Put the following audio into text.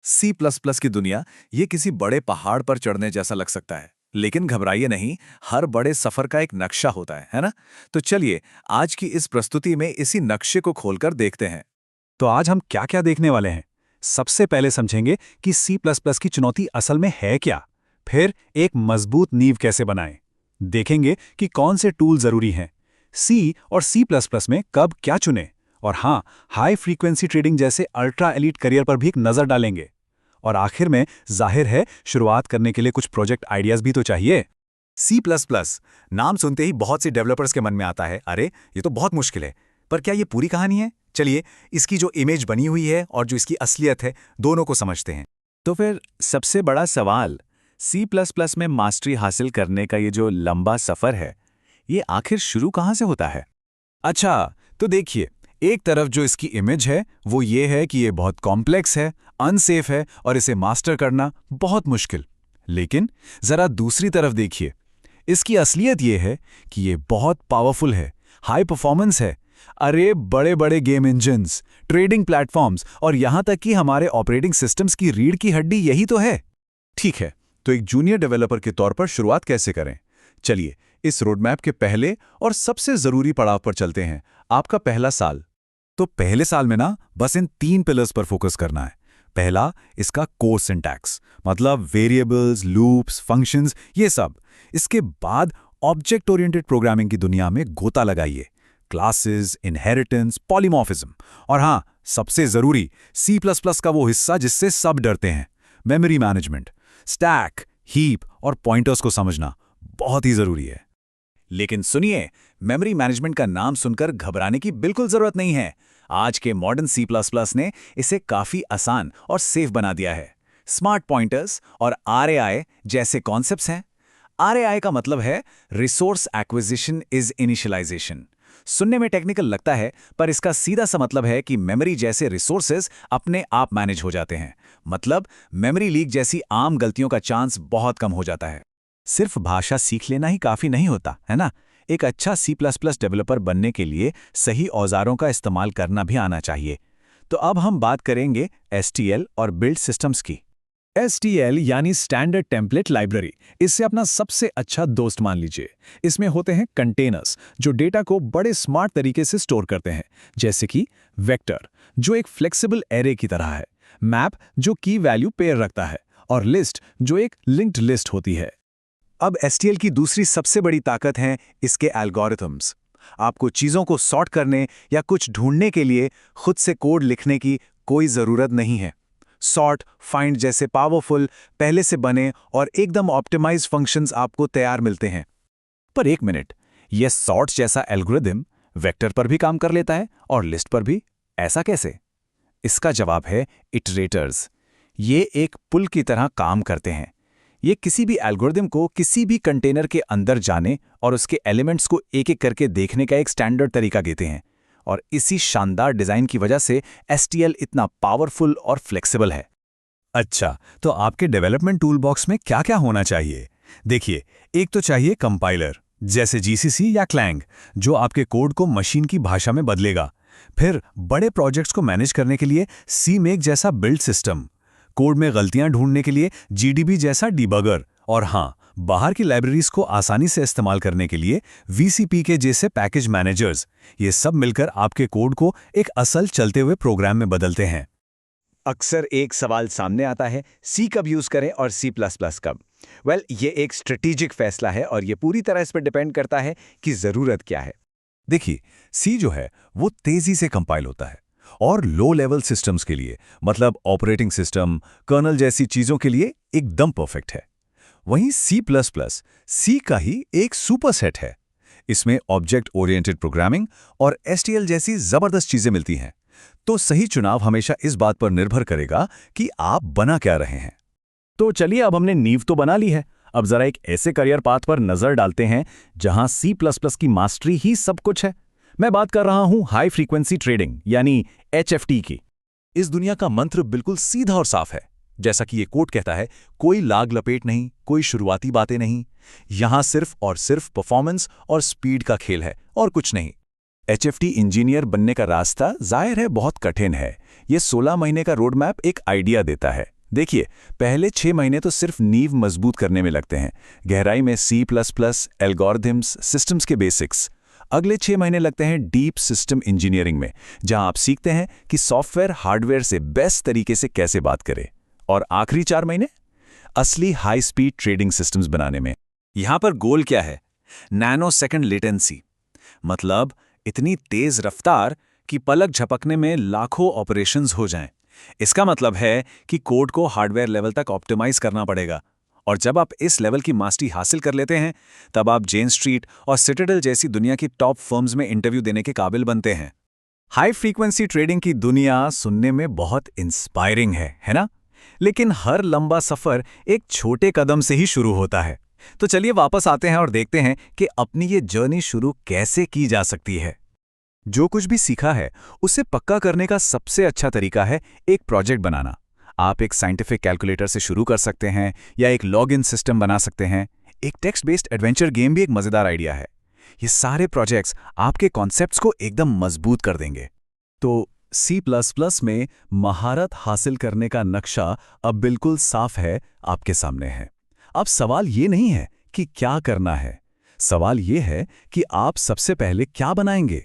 C plus plus की दुनिया ये किसी बड़े पहाड़ पर चढ़ने जैसा लग सकता है, लेकिन घबराइए नहीं। हर बड़े सफर का एक नक्शा होता है ना? तो चलिए आज की इस प्रस्तुति में इसी नक्शे को खोलकर देखते हैं। तो आज हम क्या क्या देखने वाले हैं। सबसे पहले समझेंगे कि C++ की चुनौती असल में है क्या। फिर एक मजबूत नींव कैसे बनाएं। देखेंगे कि कौन से टूल जरूरी हैं। C और C++ में कब क्या चुनें। और हाँ, हाई फ्रीक्वेंसी ट्रेडिंग जैसे अल्ट्रा एलीट करियर पर भी एक नजर डालेंगे। और आखिर में जाहिर है शुरुआत करने के लिए कुछ प्रोजेक्ट आइडियाज भी तो चाहिए। सी प्लस प्लस नाम सुनते ही बहुत से डेवलपर्स के मन में आता है, अरे ये तो बहुत मुश्किल है। पर क्या ये पूरी कहानी है? चलिए इसकी जो इमेज बनी हुई है और जो इसकी असलियत है, दोनों को समझते हैं। तो फिर सबसे बड़ा सवाल, सी प्लस प्लस में मास्टरी हासिल करने का ये जो लंबा सफर है, ये आखिर शुरू कहाँ से होता है? अच्छा, तो देखिए, एक तरफ जो इसकी इमेज है वो ये है कि ये बहुत कॉम्प्लेक्स है, अनसेफ है और इसे मास्टर करना बहुत मुश्किल। लेकिन जरा दूसरी तरफ देखिए, इसकी असलियत ये है कि ये बहुत पावरफुल है, हाई परफॉर्मेंस है। अरे बड़े बड़े गेम इंजन्स, ट्रेडिंग प्लेटफॉर्म्स और यहां तक कि हमारे ऑपरेटिंग सिस्टम्स की रीढ़ की हड्डी यही तो है। ठीक है, तो एक जूनियर डेवलपर के तौर पर शुरुआत कैसे करें? चलिए इस रोडमैप के पहले और सबसे जरूरी पड़ाव पर चलते हैं, आपका पहला साल। तो पहले साल में ना बस इन 3 पिलर्स पर फोकस करना है। पहला, इसका कोर सिंटैक्स, मतलब वेरिएबल्स, लूप्स, फंक्शंस, ये सब। इसके बाद ऑब्जेक्ट ओरिएंटेड प्रोग्रामिंग की दुनिया में गोता लगाइए, क्लासेस, इनहेरिटेंस, पॉलीमॉर्फिज्म। और हाँ, सबसे जरूरी C++ का वो हिस्सा जिससे सब डरते हैं, मेमोरी मैनेजमेंट, स्टैक, हीप और पॉइंटर्स को समझना बहुत ही जरूरी है। लेकिन सुनिए, मेमोरी मैनेजमेंट का नाम सुनकर घबराने की बिल्कुल जरूरत नहीं है। आज के मॉडर्न C++ ने इसे काफी आसान और सेफ बना दिया है। स्मार्ट पॉइंटर्स और RAI जैसे कॉन्सेप्ट्स हैं। RAI का मतलब है रिसोर्स एक्विजिशन इज इनिशियलाइजेशन। सुनने में टेक्निकल लगता है, पर इसका सीधा सा मतलब है कि मेमोरी जैसे रिसोर्सेज अपने आप मैनेज हो जाते हैं। मतलब मेमोरी लीक जैसी आम गलतियों का चांस बहुत कम हो जाता है। सिर्फ भाषा सीख लेना ही काफी नहीं होता, है ना? एक अच्छा C++ डेवलपर बनने के लिए सही औजारों का इस्तेमाल करना भी आना चाहिए। तो अब हम बात करेंगे STL और बिल्ड सिस्टम्स की। STL यानी स्टैंडर्ड टेम्पलेट लाइब्रेरी, इससे अपना सबसे अच्छा दोस्त मान लीजिए। इसमें होते हैं कंटेनर्स जो डेटा को बड़े स्मार्ट तरीके से स्टोर करते हैं, जैसे कि वेक्टर जो एक फ्लेक्सिबल एरे की तरह है, मैप जो की वैल्यू पेयर रखता है, और लिस्ट जो एक लिंक्ड लिस्ट होती है। अब STL की दूसरी सबसे बड़ी ताकत हैं इसके एल्गोरिथम्स। आपको चीज़ों को सॉर्ट करने या कुछ ढूंढने के लिए खुद से कोड लिखने की कोई ज़रूरत नहीं है। सॉर्ट, फाइंड जैसे पावरफुल, पहले से बने और एकदम ऑप्टिमाइज फंक्शंस आपको तैयार मिलते हैं। पर एक मिनट, यह सॉर्ट जैसा एल्गोरिदम वेक्टर पर भी काम कर लेता है और लिस्ट पर भी? ऐसा कैसे? इसका जवाब है इटरेटर्स। ये एक पुल की तरह काम करते हैं। ये किसी भी एल्गोरिदम को किसी भी कंटेनर के अंदर जाने और उसके एलिमेंट्स को एक एक करके देखने का एक स्टैंडर्ड तरीका देते हैं। और इसी शानदार डिजाइन की वजह से STL इतना पावरफुल और फ्लेक्सिबल है। अच्छा, तो आपके डेवलपमेंट टूल बॉक्स में क्या क्या होना चाहिए? देखिए, एक तो चाहिए कंपाइलर, जैसे GCC या Clang, जो आपके कोड को मशीन की भाषा में बदलेगा। फिर बड़े प्रोजेक्ट्स को मैनेज करने के लिए CMake जैसा बिल्ड सिस्टम, कोड में गलतियां ढूंढने के लिए GDB जैसा डिबगर, और हाँ, बाहर की लाइब्रेरीज को आसानी से इस्तेमाल करने के लिए VCPK जैसे पैकेज मैनेजर्स। ये सब मिलकर आपके कोड को एक असल चलते हुए प्रोग्राम में बदलते हैं। अक्सर एक सवाल सामने आता है, सी कब यूज करें और C++ कब? ये एक स्ट्रेटेजिक फैसला है और ये पूरी तरह इस पर डिपेंड करता है कि जरूरत क्या है। देखिए, C जो है वो तेजी से कंपाइल होता है और लो लेवल सिस्टम्स के लिए, मतलब ऑपरेटिंग सिस्टम, कर्नल जैसी चीजों के लिए एकदम परफेक्ट है। वहीं C++ का ही एक सुपरसेट है। इसमें ऑब्जेक्ट ओरिएंटेड प्रोग्रामिंग और STL जैसी जबरदस्त चीजें मिलती हैं। तो सही चुनाव हमेशा इस बात पर निर्भर करेगा कि आप बना क्या रहे हैं। तो चलिए, अब हमने नींव तो बना ली है। अब जरा एक ऐसे करियर पाथ पर नजर डालते हैं जहां C++ की मास्टरी ही सब कुछ है। मैं बात कर रहा हूं हाई फ्रीक्वेंसी ट्रेडिंग यानी HFT की। इस दुनिया का मंत्र बिल्कुल सीधा और साफ है। जैसा कि ये कोड कहता है, कोई लाग लपेट नहीं, कोई शुरुआती बातें नहीं। यहां सिर्फ और सिर्फ परफॉर्मेंस और स्पीड का खेल है और कुछ नहीं। HFT इंजीनियर बनने का रास्ता जाहिर है बहुत कठिन है। ये 16 महीने का रोड मैप एक आइडिया देता है। देखिए, पहले 6 महीने तो सिर्फ नींव मजबूत करने में लगते हैं, गहराई में C++, एल्गोरिथम्स, सिस्टम्स के बेसिक्स। अगले 6 महीने लगते हैं डीप सिस्टम इंजीनियरिंग में, जहां आप सीखते हैं कि सॉफ्टवेयर हार्डवेयर से बेस्ट तरीके से कैसे बात करे। और आखिरी 4 महीने असली हाई स्पीड ट्रेडिंग सिस्टम्स बनाने में। यहां पर गोल क्या है? नैनो सेकंड लेटेंसी, मतलब इतनी तेज रफ्तार कि पलक झपकने में लाखों ऑपरेशंस हो जाएं। इसका मतलब है कि कोड को हार्डवेयर लेवल तक ऑप्टिमाइज करना पड़ेगा, और जब आप इस लेवल की मास्टरी हासिल कर लेते हैं, तब आप जेन स्ट्रीट और सिटाडेल जैसी दुनिया की टॉप फर्म्स में इंटरव्यू देने के काबिल बनते हैं। हाई फ्रीक्वेंसी ट्रेडिंग की दुनिया सुनने में बहुत इंस्पायरिंग है ना? लेकिन हर लंबा सफर एक छोटे कदम से ही शुरू होता है। तो चलिए वापस आते हैं और देखते हैं कि अपनी ये जर्नी शुरू कैसे की जा सकती है। जो कुछ भी सीखा है उसे पक्का करने का सबसे अच्छा तरीका है एक प्रोजेक्ट बनाना। आप एक साइंटिफिक कैलकुलेटर से शुरू कर सकते हैं या एक लॉगिन सिस्टम बना सकते हैं। एक टेक्स्ट बेस्ड एडवेंचर गेम भी एक मजेदार आइडिया है। ये सारे प्रोजेक्ट्स आपके कॉन्सेप्ट्स को एकदम मजबूत कर देंगे। तो C++ में महारत हासिल करने का नक्शा अब बिल्कुल साफ है, आपके सामने है। अब सवाल ये नहीं है कि क्या करना है, सवाल ये है कि आप सबसे पहले क्या बनाएंगे।